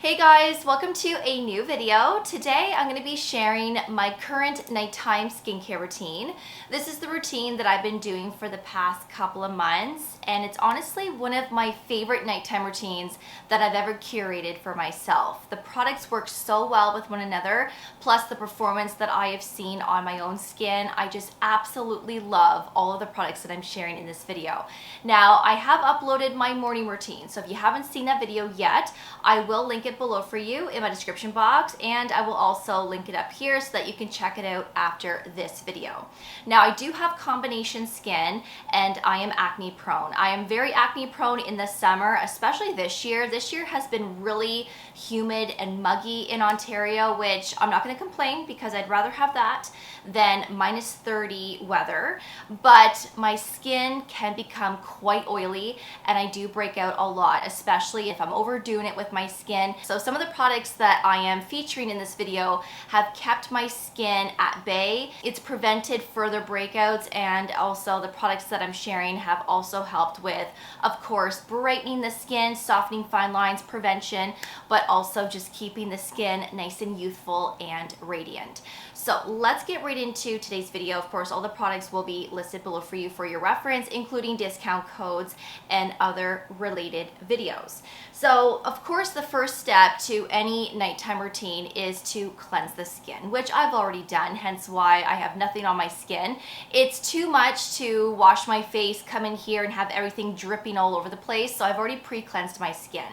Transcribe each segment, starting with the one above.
Hey guys, welcome to a new video. Today I'm going to be sharing my current nighttime skincare routine. This is the routine that I've been doing for the past couple of months, and it's honestly one of my favorite nighttime routines that I've ever curated for myself. The products work so well with one another, plus the performance that I have seen on my own skin. I just absolutely love all of the products that I'm sharing in this video. Now, I have uploaded my morning routine, so if you haven't seen that video yet, I will link it below for you in my description box, and I will also link it up here so that you can check it out after this video. Now, I do have combination skin and I am acne prone. I am very acne prone in the summer, especially this year. This year has been really humid and muggy in Ontario, which I'm not going to complain because I'd rather have that than minus 30 weather, but my skin can become quite oily and I do break out a lot, especially if I'm overdoing it with my skin. So some of the products that I am featuring in this video have kept my skin at bay. It's prevented further breakouts, and also the products that I'm sharing have also helped with, of course, brightening the skin, softening fine lines, prevention, but also just keeping the skin nice and youthful and radiant. So let's get right into today's video. Of course, all the products will be listed below for you for your reference, including discount codes and other related videos. So, of course, the first step to any nighttime routine is to cleanse the skin, which I've already done, hence why I have nothing on my skin. It's too much to wash my face, come in here and have everything dripping all over the place, so I've already pre-cleansed my skin.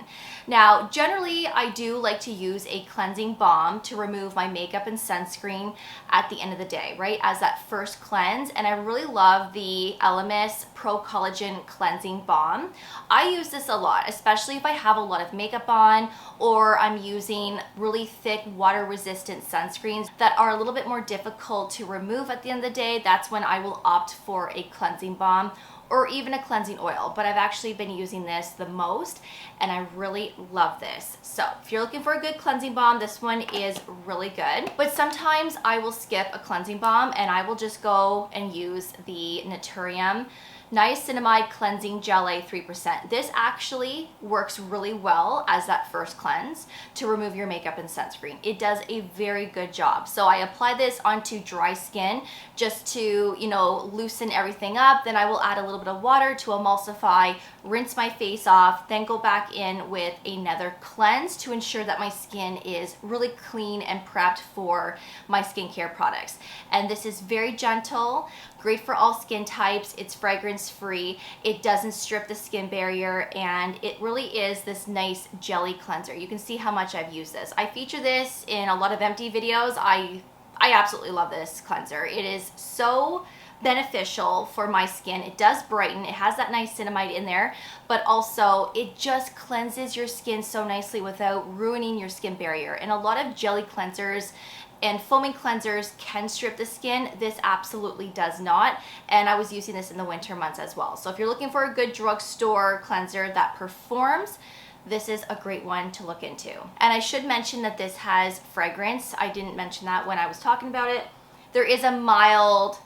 Now, generally, I do like to use a cleansing balm to remove my makeup and sunscreen at the end of the day, right, as that first cleanse, and I really love the Elemis Pro Collagen Cleansing Balm. I use this a lot, especially if I have a lot of makeup on or I'm using really thick water-resistant sunscreens that are a little bit more difficult to remove at the end of the day. That's when I will opt for a cleansing balm or even a cleansing oil, but I've actually been using this the most and I really love this. So if you're looking for a good cleansing balm, this one is really good. But sometimes I will skip a cleansing balm and I will just go and use the Naturium Niacinamide Cleansing Gel A 3%. This actually works really well as that first cleanse to remove your makeup and sunscreen. It does a very good job. So I apply this onto dry skin just to, loosen everything up. Then I will add a little bit of water to emulsify, rinse my face off, then go back in with another cleanse to ensure that my skin is really clean and prepped for my skincare products. And this is very gentle, great for all skin types. It's fragrance free, it doesn't strip the skin barrier, and it really is this nice jelly cleanser. You can see how much I've used this. I feature this in a lot of empty videos. I absolutely love this cleanser. It is so beneficial for my skin. It does brighten, it has that niacinamide in there, but also it just cleanses your skin so nicely without ruining your skin barrier. And a lot of jelly cleansers and foaming cleansers can strip the skin. This absolutely does not, and I was using this in the winter months as well. So if you're looking for a good drugstore cleanser that performs, this is a great one to look into. And I should mention that this has fragrance. I didn't mention that when I was talking about it. There is a mild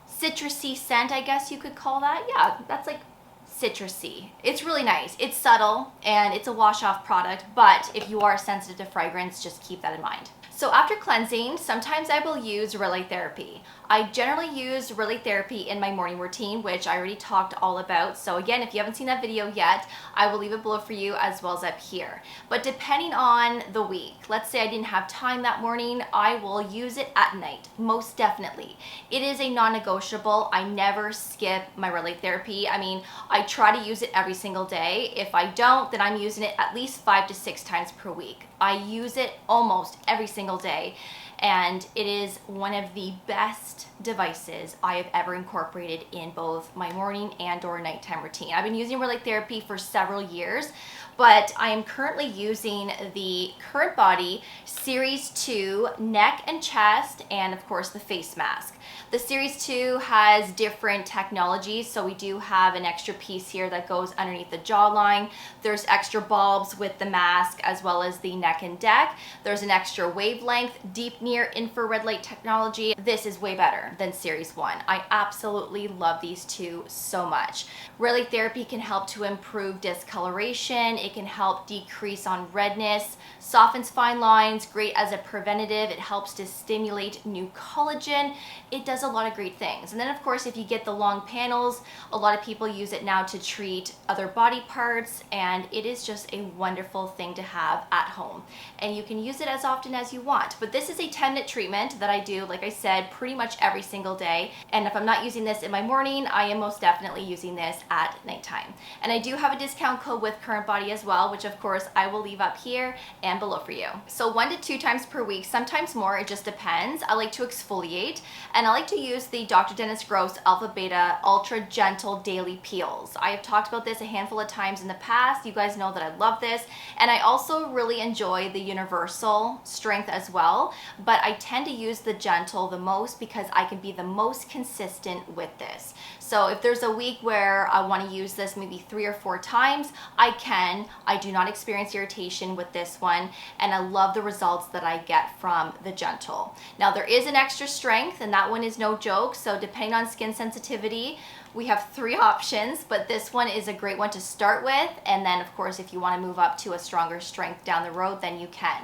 citrusy scent, I guess you could call that. Yeah, that's like citrusy. It's really nice. It's subtle and it's a wash-off product, but if you are sensitive to fragrance, just keep that in mind. So after cleansing, sometimes I will use relay therapy. I generally use relay therapy in my morning routine, which I already talked all about. So again, if you haven't seen that video yet, I will leave it below for you as well as up here. But depending on the week, let's say I didn't have time that morning, I will use it at night, most definitely. It is a non-negotiable. I never skip my relay therapy. I mean, I try to use it every single day. If I don't, then I'm using it at least 5 to 6 times per week. I use it almost every single day, and it is one of the best devices I have ever incorporated in both my morning and or nighttime routine. I've been using relay therapy for several years, but I am currently using the Current Body Series 2 neck and chest, and of course the face mask. The Series 2 has different technologies, so we do have an extra piece here that goes underneath the jawline. There's extra bulbs with the mask as well as the neck and deck. There's an extra wavelength, deep near infrared light technology, this is way better than Series 1. I absolutely love these two so much. Red light therapy can help to improve discoloration. It can help decrease on redness, softens fine lines, great as a preventative. It helps to stimulate new collagen. It does a lot of great things. And then of course, if you get the long panels, a lot of people use it now to treat other body parts, and it is just a wonderful thing to have at home. And you can use it as often as you want. But this is a 10-minute treatment that I do, like I said, pretty much every single day. And if I'm not using this in my morning, I am most definitely using this at nighttime. And I do have a discount code with Current Body as well, which of course I will leave up here and below for you. So 1 to 2 times per week, sometimes more, it just depends. I like to exfoliate, and I like to use the Dr. Dennis Gross Alpha Beta Ultra Gentle Daily Peels. I have talked about this a handful of times in the past. You guys know that I love this, and I also really enjoy the universal strength as well, but I tend to use the gentle the most because I can be the most consistent with this. So if there's a week where I want to use this maybe 3 or 4 times, I can. I do not experience irritation with this one, and I love the results that I get from the gentle. Now there is an extra strength, and that one is no joke, so depending on skin sensitivity, we have 3 options, but this one is a great one to start with, and then of course if you want to move up to a stronger strength down the road, then you can.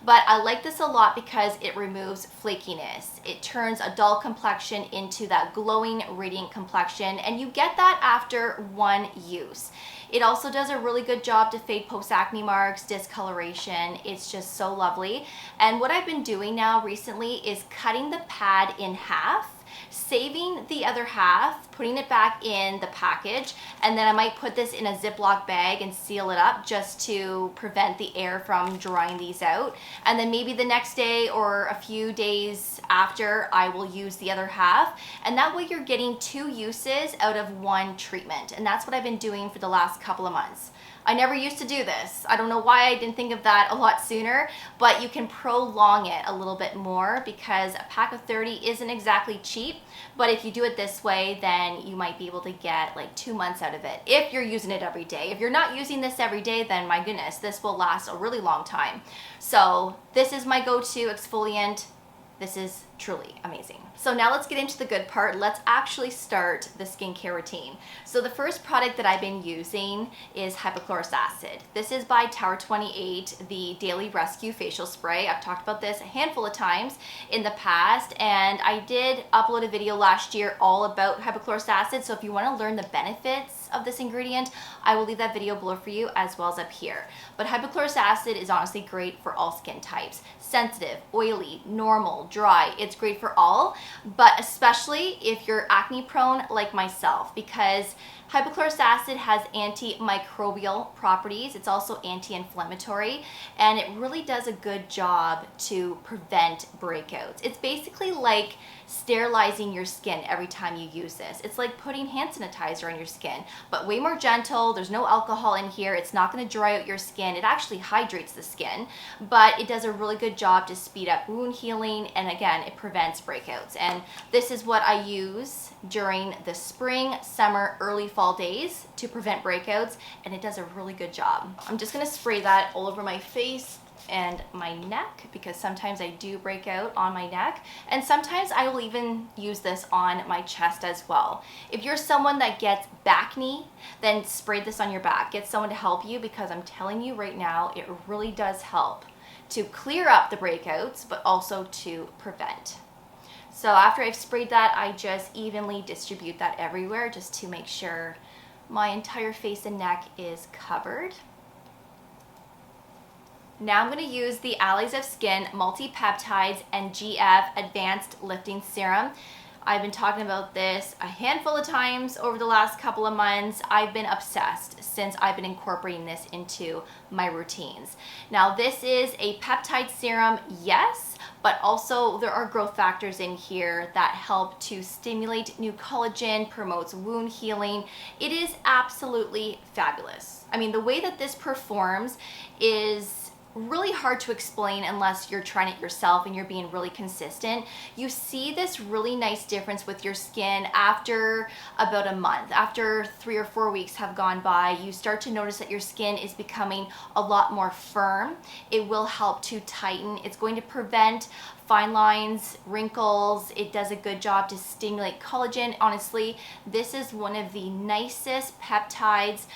But I like this a lot because it removes flakiness. It turns a dull complexion into that glowing, radiant complexion, and you get that after 1 use. It also does a really good job to fade post-acne marks, discoloration. It's just so lovely. And what I've been doing now recently is cutting the pad in half, saving the other half, putting it back in the package, and then I might put this in a Ziploc bag and seal it up just to prevent the air from drying these out. And then maybe the next day or a few days after, I will use the other half. And that way you're getting 2 uses out of 1 treatment. And that's what I've been doing for the last couple of months. I never used to do this. I don't know why I didn't think of that a lot sooner, but you can prolong it a little bit more because a pack of 30 isn't exactly cheap, but if you do it this way, then you might be able to get like 2 months out of it if you're using it every day. If you're not using this every day, then my goodness, this will last a really long time. So this is my go-to exfoliant. This is truly amazing. So now let's get into the good part. Let's actually start the skincare routine. So the first product that I've been using is Hypochlorous Acid. This is by Tower 28, the Daily Rescue Facial Spray. I've talked about this a handful of times in the past, and I did upload a video last year all about Hypochlorous Acid. So if you want to learn the benefits of this ingredient, I will leave that video below for you as well as up here. But Hypochlorous Acid is honestly great for all skin types. Sensitive, oily, normal, dry. It's great for all, but especially if you're acne prone like myself, because hypochlorous acid has antimicrobial properties. It's also anti-inflammatory, and it really does a good job to prevent breakouts. It's basically like sterilizing your skin every time you use this. It's like putting hand sanitizer on your skin, but way more gentle. There's no alcohol in here. It's not going to dry out your skin. It actually hydrates the skin, but it does a really good job to speed up wound healing, and again, it prevents breakouts. And this is what I use during the spring, summer, early fall days to prevent breakouts, and it does a really good job. I'm just going to spray that all over my face and my neck because sometimes I do break out on my neck, and sometimes I will even use this on my chest as well. If you're someone that gets acne, then spray this on your back. Get someone to help you, because I'm telling you right now, it really does help to clear up the breakouts, but also to prevent. So after I've sprayed that, I just evenly distribute that everywhere just to make sure my entire face and neck is covered. Now I'm going to use the Allies of Skin Multi-Peptides and GF Advanced Lifting Serum. I've been talking about this a handful of times over the last couple of months. I've been obsessed since I've been incorporating this into my routines. Now this is a peptide serum, yes, but also there are growth factors in here that help to stimulate new collagen, promotes wound healing. It is absolutely fabulous. I mean, the way that this performs is really really hard to explain unless you're trying it yourself and you're being really consistent. You see this really nice difference with your skin after about a month. After 3 or 4 weeks have gone by, you start to notice that your skin is becoming a lot more firm. It will help to tighten. It's going to prevent fine lines, wrinkles. It does a good job to stimulate collagen. Honestly, this is one of the nicest peptides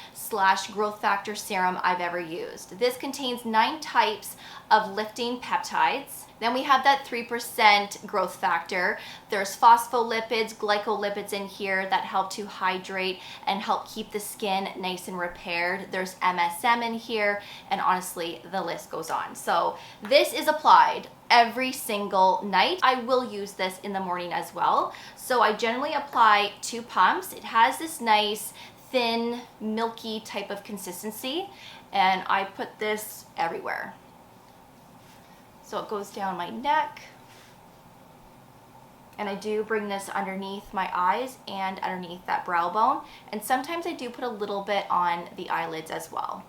/ growth factor serum I've ever used. This contains 9 types of lifting peptides. Then we have that 3% growth factor. There's phospholipids, glycolipids in here that help to hydrate and help keep the skin nice and repaired. There's MSM in here, and honestly, the list goes on. So this is applied every single night. I will use this in the morning as well. So I generally apply 2 pumps. It has this nice, thin, milky type of consistency, and I put this everywhere. So it goes down my neck, and I do bring this underneath my eyes and underneath that brow bone, and sometimes I do put a little bit on the eyelids as well.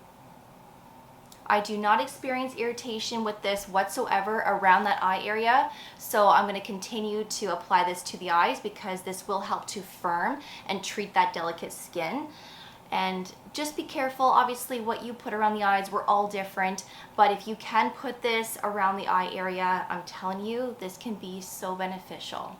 I do not experience irritation with this whatsoever around that eye area, so I'm going to continue to apply this to the eyes because this will help to firm and treat that delicate skin. And just be careful, obviously what you put around the eyes, we're all different, but if you can put this around the eye area, I'm telling you, this can be so beneficial.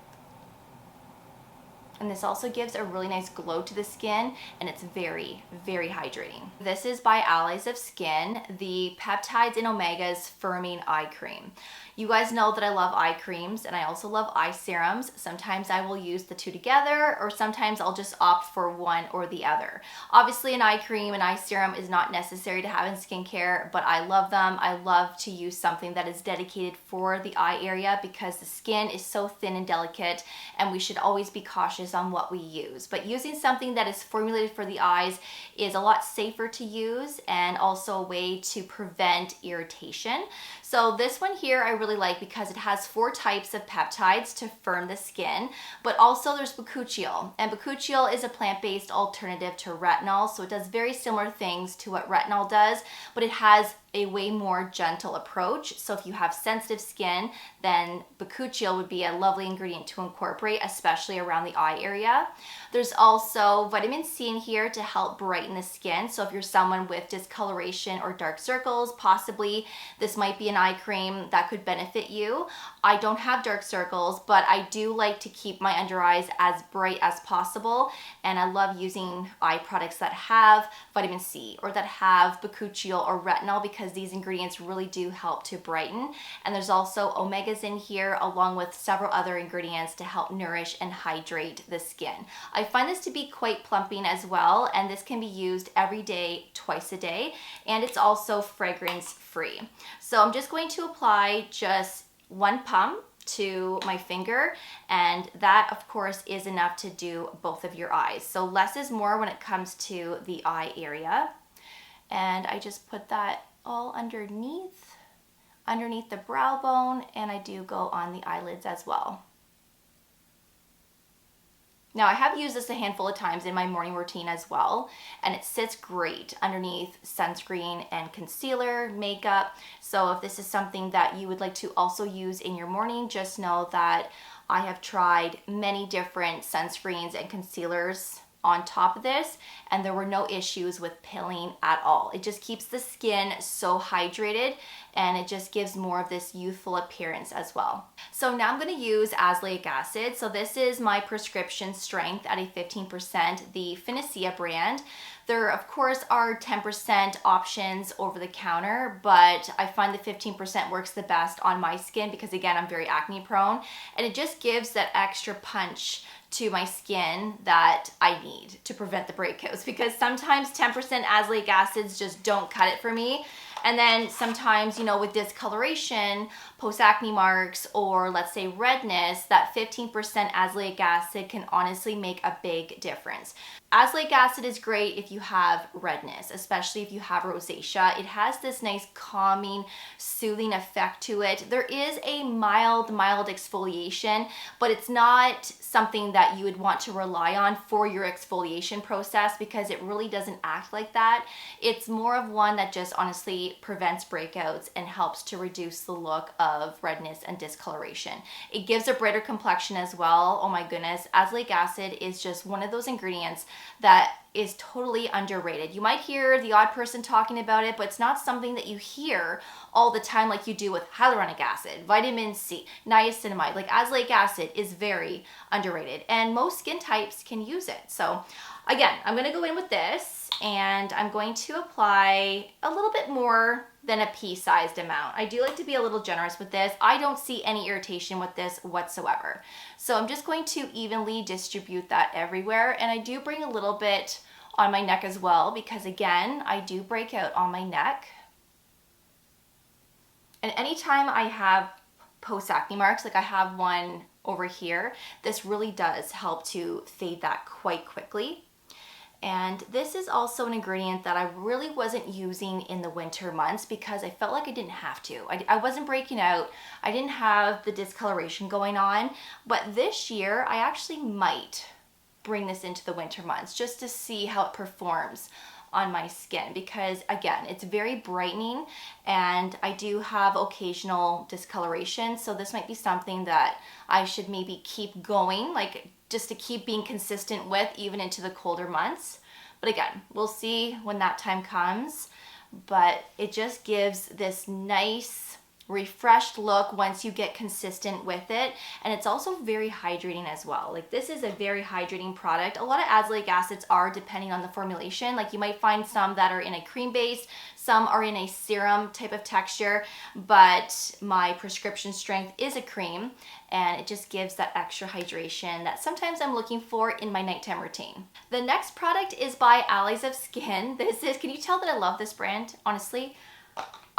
And this also gives a really nice glow to the skin, and it's very, very hydrating. This is by Azelaic Skin, the Peptides and Omegas Firming Eye Cream. You guys know that I love eye creams, and I also love eye serums. Sometimes I will use the 2 together, or sometimes I'll just opt for one or the other. Obviously an eye cream and eye serum is not necessary to have in skincare, but I love them. I love to use something that is dedicated for the eye area because the skin is so thin and delicate, and we should always be cautious on what we use. But using something that is formulated for the eyes is a lot safer to use, and also a way to prevent irritation. So this one here I really like because it has 4 types of peptides to firm the skin, but also there's bakuchiol, and bakuchiol is a plant-based alternative to retinol, so it does very similar things to what retinol does, but it has a way more gentle approach. So if you have sensitive skin, then bakuchiol would be a lovely ingredient to incorporate, especially around the eye area. There's also vitamin C in here to help brighten the skin. So if you're someone with discoloration or dark circles, possibly this might be an eye cream that could benefit you. I don't have dark circles, but I do like to keep my under eyes as bright as possible, and I love using eye products that have vitamin C or that have bakuchiol or retinol because these ingredients really do help to brighten. And there's also omegas in here along with several other ingredients to help nourish and hydrate the skin. I find this to be quite plumping as well, and this can be used every day, twice a day, and it's also fragrance free. So I'm just going to apply just 1 pump to my finger, and that of course is enough to do both of your eyes. So less is more when it comes to the eye area, and I just put that all underneath the brow bone, and I do go on the eyelids as well. Now I have used this a handful of times in my morning routine as well, and it sits great underneath sunscreen and concealer, makeup. So if this is something that you would like to also use in your morning, just know that I have tried many different sunscreens and concealers on top of this, and there were no issues with pilling at all. It just keeps the skin so hydrated, and it just gives more of this youthful appearance as well. So now I'm going to use Azelaic Acid. So this is my prescription strength at a 15%, the Finacea brand. There, of course, are 10% options over the counter, but I find the 15% works the best on my skin because, again, I'm very acne prone, and it just gives that extra punch to my skin that I need to prevent the breakouts, because sometimes 10% azelaic acids just don't cut it for me. And then sometimes, you know, with discoloration, post-acne marks, or let's say redness, that 15% azelaic acid can honestly make a big difference. Azelaic acid is great if you have redness, especially if you have rosacea. It has this nice calming, soothing effect to it. There is a mild exfoliation, but it's not something that you would want to rely on for your exfoliation process because it really doesn't act like that. It's more of one that just honestly really prevents breakouts and helps to reduce the look of redness and discoloration. It gives a brighter complexion as well. Oh my goodness, azelaic acid is just one of those ingredients that is totally underrated. You might hear the odd person talking about it, but it's not something that you hear all the time like you do with hyaluronic acid, vitamin C, niacinamide. Like azelaic acid is very underrated and most skin types can use it. So again, I'm gonna go in with this and I'm going to apply a little bit more than a pea-sized amount. I do like to be a little generous with this. I don't see any irritation with this whatsoever. So I'm just going to evenly distribute that everywhere, and I do bring a little bit on my neck as well because again, I do break out on my neck. And anytime I have post-acne marks, like I have one over here, this really does help to fade that quite quickly. And this is also an ingredient that I really wasn't using in the winter months because I felt like I didn't have to. I wasn't breaking out. I didn't have the discoloration going on. But this year, I actually might bring this into the winter months just to see how it performs on my skin because again, it's very brightening and I do have occasional discoloration. So this might be something that I should maybe keep going, like just to keep being consistent with even into the colder months. But again, we'll see when that time comes. But it just gives this nice refreshed look once you get consistent with it. And it's also very hydrating as well. Like this is a very hydrating product. A lot of azelaic acids are depending on the formulation. Like you might find some that are in a cream base, some are in a serum type of texture, but my prescription strength is a cream and it just gives that extra hydration that sometimes I'm looking for in my nighttime routine. The next product is by Allies of Skin. Can you tell that I love this brand? Honestly,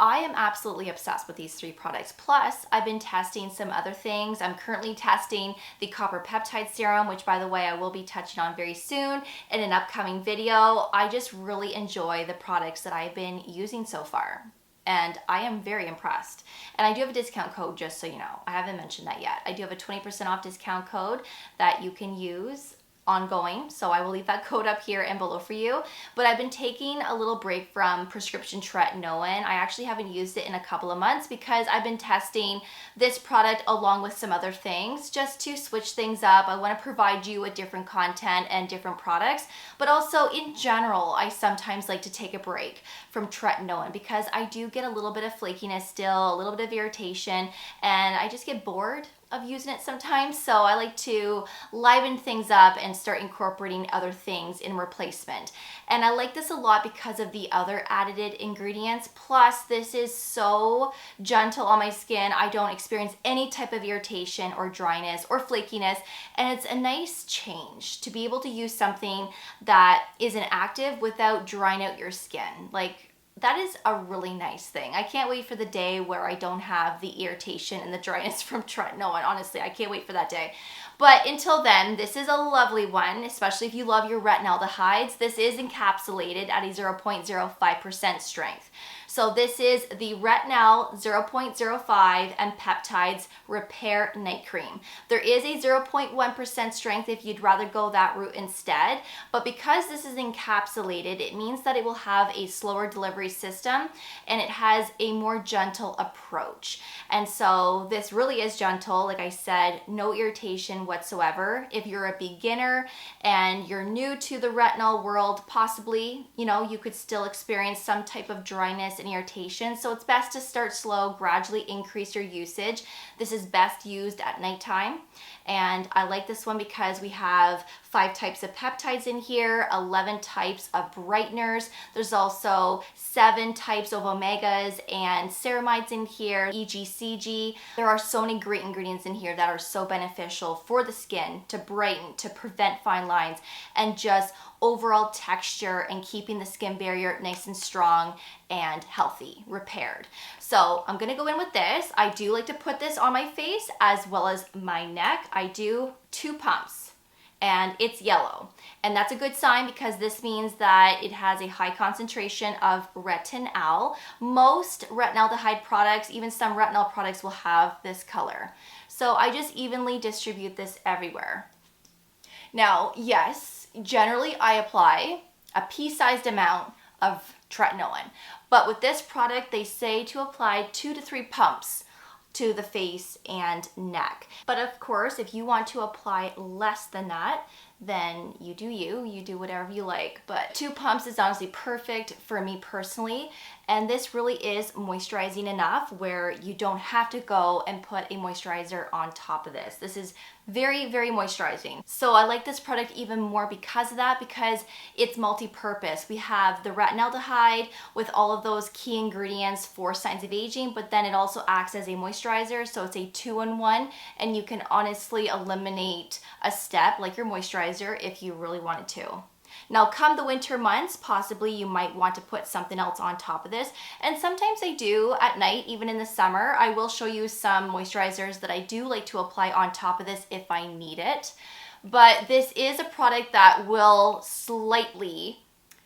I am absolutely obsessed with these 3 products. Plus, I've been testing some other things. I'm currently testing the copper peptide serum, which by the way, I will be touching on very soon in an upcoming video. I just really enjoy the products that I've been using so far. And I am very impressed. And I do have a discount code, just so you know. I haven't mentioned that yet. I do have a 20% off discount code that you can use ongoing, so I will leave that code up here and below for you. But I've been taking a little break from prescription tretinoin. I actually haven't used it in a couple of months because I've been testing this product along with some other things just to switch things up. I want to provide you with different content and different products, but also in general, I sometimes like to take a break from tretinoin because I do get a little bit of flakiness still, a little bit of irritation, and I just get bored of using it sometimes. So I like to liven things up and start incorporating other things in replacement. And I like this a lot because of the other added ingredients. Plus, this is so gentle on my skin. I don't experience any type of irritation or dryness or flakiness. And it's a nice change to be able to use something that isn't active without drying out your skin. Like, that is a really nice thing. I can't wait for the day where I don't have the irritation and the dryness from tretinoin. Honestly, I can't wait for that day. But until then, this is a lovely one, especially if you love your retinaldehydes. This is encapsulated at a 0.05% strength. So this is the Retinal 0.05 and Peptides Repair Night Cream. There is a 0.1% strength if you'd rather go that route instead, but because this is encapsulated, it means that it will have a slower delivery system and it has a more gentle approach. And so this really is gentle. Like I said, no irritation whatsoever. If you're a beginner and you're new to the retinol world, possibly, you could still experience some type of dryness and irritation. So it's best to start slow, gradually increase your usage. This is best used at nighttime. And I like this one because we have 5 types of peptides in here, 11 types of brighteners. There's also 7 types of omegas and ceramides in here, EGCG. There are so many great ingredients in here that are so beneficial for the skin to brighten, to prevent fine lines, and just overall texture and keeping the skin barrier nice and strong and healthy, repaired. So I'm gonna go in with this. I do like to put this on my face as well as my neck. I do 2 pumps and it's yellow. And that's a good sign because this means that it has a high concentration of retinal. Most retinaldehyde products, even some retinol products, will have this color. So I just evenly distribute this everywhere. Now, yes, generally I apply a pea-sized amount of tretinoin. But with this product, they say to apply 2 to 3 pumps to the face and neck. But of course, if you want to apply less than that, then you do whatever you like. But 2 pumps is honestly perfect for me personally. And this really is moisturizing enough where you don't have to go and put a moisturizer on top of this. This is very, very moisturizing. So I like this product even more because of that, because it's multi-purpose. We have the retinaldehyde with all of those key ingredients for signs of aging, but then it also acts as a moisturizer. So it's a 2-in-1, and you can honestly eliminate a step like your moisturizer if you really wanted to. Now, come the winter months, possibly you might want to put something else on top of this. And sometimes I do at night, even in the summer. I will show you some moisturizers that I do like to apply on top of this if I need it. But this is a product that will slightly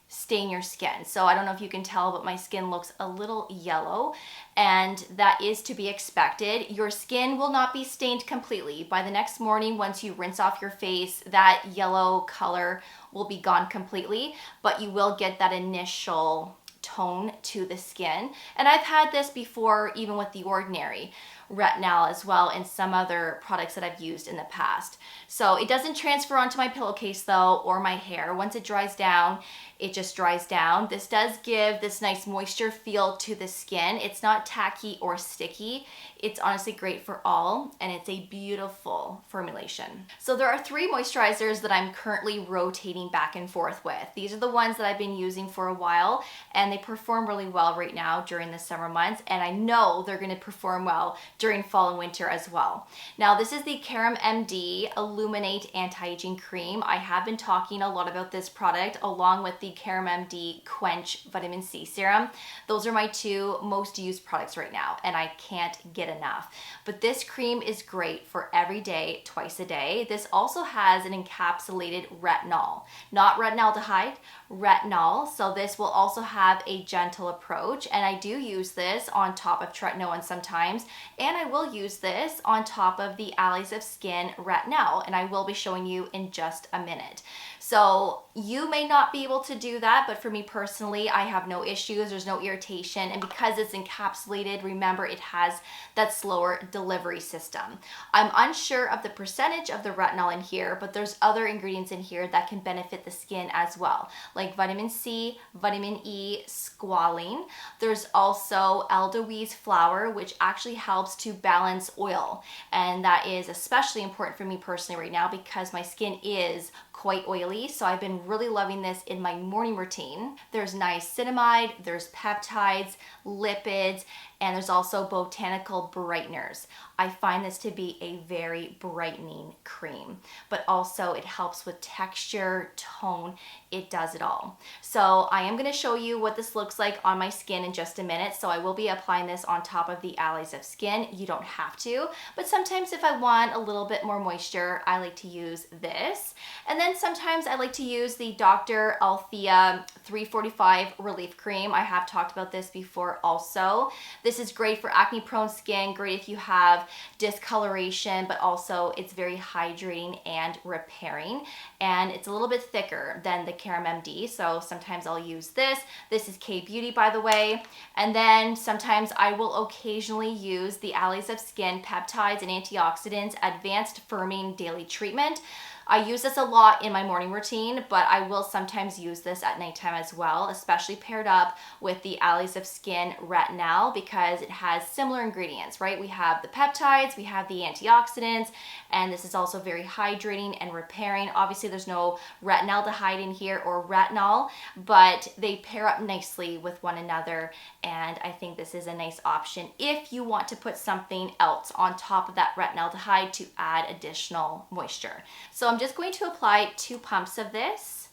stain your skin. So I don't know if you can tell, but my skin looks a little yellow, and that is to be expected. Your skin will not be stained completely. By the next morning, once you rinse off your face, that yellow color will be gone completely, but you will get that initial tone to the skin. And I've had this before, even with the Ordinary Retinal as well, and some other products that I've used in the past. So it doesn't transfer onto my pillowcase though, or my hair. Once it dries down, it just dries down. This does give this nice moisture feel to the skin. It's not tacky or sticky. It's honestly great for all, and it's a beautiful formulation. So there are 3 moisturizers that I'm currently rotating back and forth with. These are the ones that I've been using for a while, and they perform really well right now during the summer months, and I know they're gonna perform well during fall and winter as well. Now, this is the Serum MD Illuminate Anti-Aging Cream. I have been talking a lot about this product along with the Serum MD Quench Vitamin C Serum. Those are my 2 most used products right now, and I can't get enough. But this cream is great for every day, twice a day. This also has an encapsulated retinol, not retinaldehyde, retinol. So this will also have a gentle approach, and I do use this on top of tretinoin sometimes, and I will use this on top of the Alleys of Skin Retinal, and I will be showing you in just a minute. So you may not be able to do that, but for me personally, I have no issues. There's no irritation, and because it's encapsulated, remember it has that slower delivery system. I'm unsure of the percentage of the retinol in here, but there's other ingredients in here that can benefit the skin as well, like vitamin C, vitamin E, squalene. There's also elderweed flower, which actually helps to balance oil, and that is especially important for me personally right now because my skin is quite oily, so I've been really loving this in my morning routine. There's niacinamide, there's peptides, lipids, and there's also botanical brighteners. I find this to be a very brightening cream, but also it helps with texture, tone, it does it all. So I am going to show you what this looks like on my skin in just a minute. So I will be applying this on top of the Alleys of Skin. You don't have to, but sometimes if I want a little bit more moisture, I like to use this. And then sometimes I like to use the Dr. Althea 345 Relief Cream. I have talked about this before also. This is great for acne prone skin, great if you have discoloration, but also it's very hydrating and repairing. And it's a little bit thicker than the Serum MD, so sometimes I'll use this. This is K-Beauty, by the way. And then sometimes I will occasionally use the Alleys of Skin Peptides and Antioxidants Advanced Firming Daily Treatment. I use this a lot in my morning routine, but I will sometimes use this at nighttime as well, especially paired up with the Alleys of Skin Retinal because it has similar ingredients, right? We have the peptides, we have the antioxidants, and this is also very hydrating and repairing. Obviously, there's no retinaldehyde in here or retinol, but they pair up nicely with one another, and I think this is a nice option if you want to put something else on top of that retinaldehyde to add additional moisture. So I'm just going to apply 2 pumps of this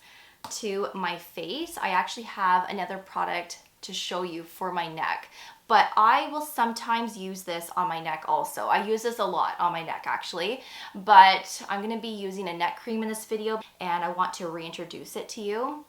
to my face. I actually have another product to show you for my neck, but I will sometimes use this on my neck also. I use this a lot on my neck actually, but I'm gonna be using a neck cream in this video and I want to reintroduce it to you.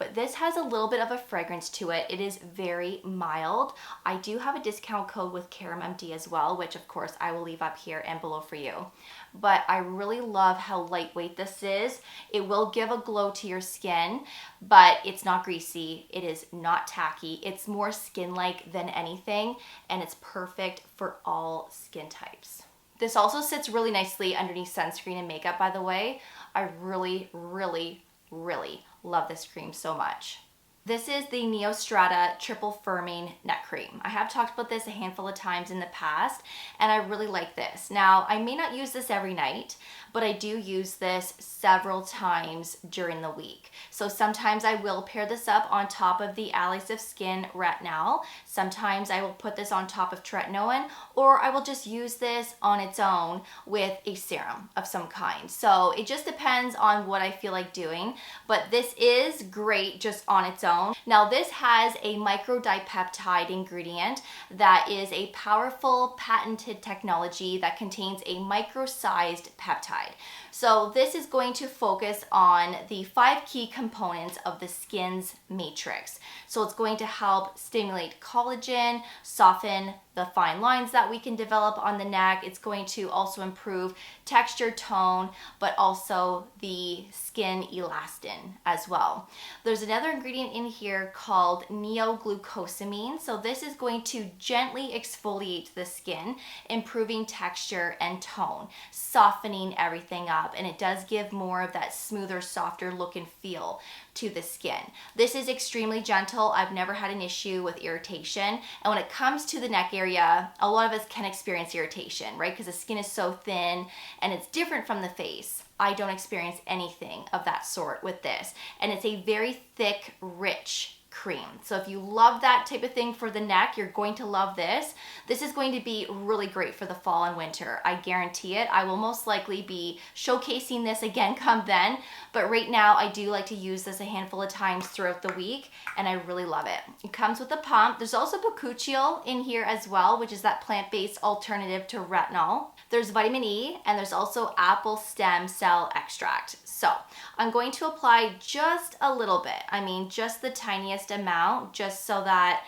but this has a little bit of a fragrance to it. It is very mild. I do have a discount code with CarumMD as well, which of course I will leave up here and below for you. But I really love how lightweight this is. It will give a glow to your skin, but it's not greasy. It is not tacky. It's more skin-like than anything, and it's perfect for all skin types. This also sits really nicely underneath sunscreen and makeup, by the way. I really, really, really love this cream so much. This is the Neostrata Triple Firming Neck Cream. I have talked about this a handful of times in the past, and I really like this. Now, I may not use this every night, but I do use this several times during the week. So sometimes I will pair this up on top of the Allies of Skin Retinal. Sometimes I will put this on top of tretinoin, or I will just use this on its own with a serum of some kind. So it just depends on what I feel like doing, but this is great just on its own. Now this has a microdipeptide ingredient that is a powerful patented technology that contains a micro-sized peptide. So this is going to focus on the 5 key components of the skin's matrix. So it's going to help stimulate collagen, soften the fine lines that we can develop on the neck. It's going to also improve texture, tone, but also the skin elastin as well. There's another ingredient in here called neoglucosamine. So this is going to gently exfoliate the skin, improving texture and tone, softening everything up, and it does give more of that smoother, softer look and feel to the skin. This is extremely gentle. I've never had an issue with irritation. And when it comes to the neck area, a lot of us can experience irritation, right? Because the skin is so thin and it's different from the face. I don't experience anything of that sort with this. And it's a very thick, rich cream. So if you love that type of thing for the neck, you're going to love this. This is going to be really great for the fall and winter. I guarantee it. I will most likely be showcasing this again come then, but right now I do like to use this a handful of times throughout the week, and I really love it. It comes with a pump. There's also bakuchiol in here as well, which is that plant-based alternative to retinol. There's vitamin E, and there's also apple stem cell extract. So I'm going to apply just a little bit. I mean, just the tiniest amount, just so that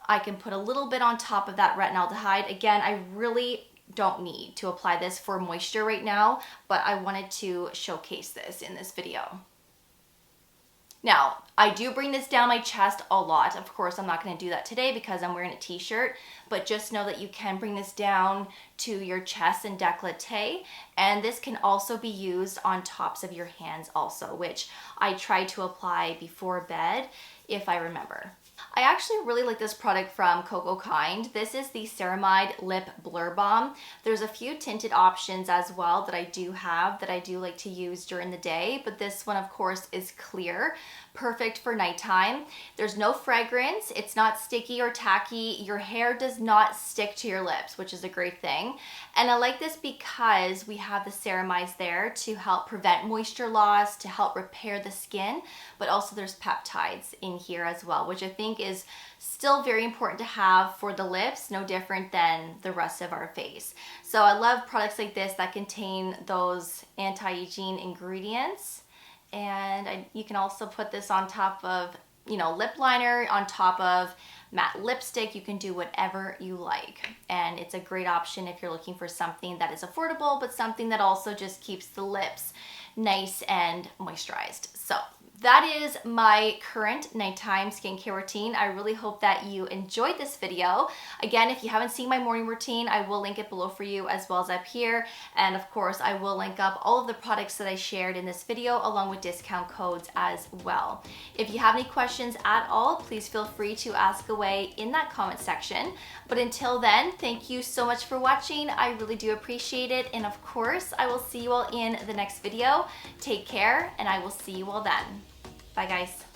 I can put a little bit on top of that retinaldehyde. Again, I really don't need to apply this for moisture right now, but I wanted to showcase this in this video. Now, I do bring this down my chest a lot. Of course, I'm not going to do that today because I'm wearing a t-shirt, but just know that you can bring this down to your chest and décolleté, and this can also be used on tops of your hands also, which I try to apply before bed if I remember. I actually really like this product from Coco Kind. This is the Ceramide Lip Blur Balm. There's a few tinted options as well that I do have that I do like to use during the day, but this one of course is clear, perfect for nighttime. There's no fragrance, it's not sticky or tacky, your hair does not stick to your lips, which is a great thing. And I like this because we have the ceramides there to help prevent moisture loss, to help repair the skin, but also there's peptides in here as well, which I think is still very important to have for the lips, no different than the rest of our face. So I love products like this that contain those anti-aging ingredients. And you can also put this on top of, lip liner, on top of matte lipstick. You can do whatever you like. And it's a great option if you're looking for something that is affordable, but something that also just keeps the lips nice and moisturized. So that is my current nighttime skincare routine. I really hope that you enjoyed this video. Again, if you haven't seen my morning routine, I will link it below for you as well as up here. And of course, I will link up all of the products that I shared in this video along with discount codes as well. If you have any questions at all, please feel free to ask away in that comment section. But until then, thank you so much for watching. I really do appreciate it. And of course, I will see you all in the next video. Take care, and I will see you all then. Bye guys.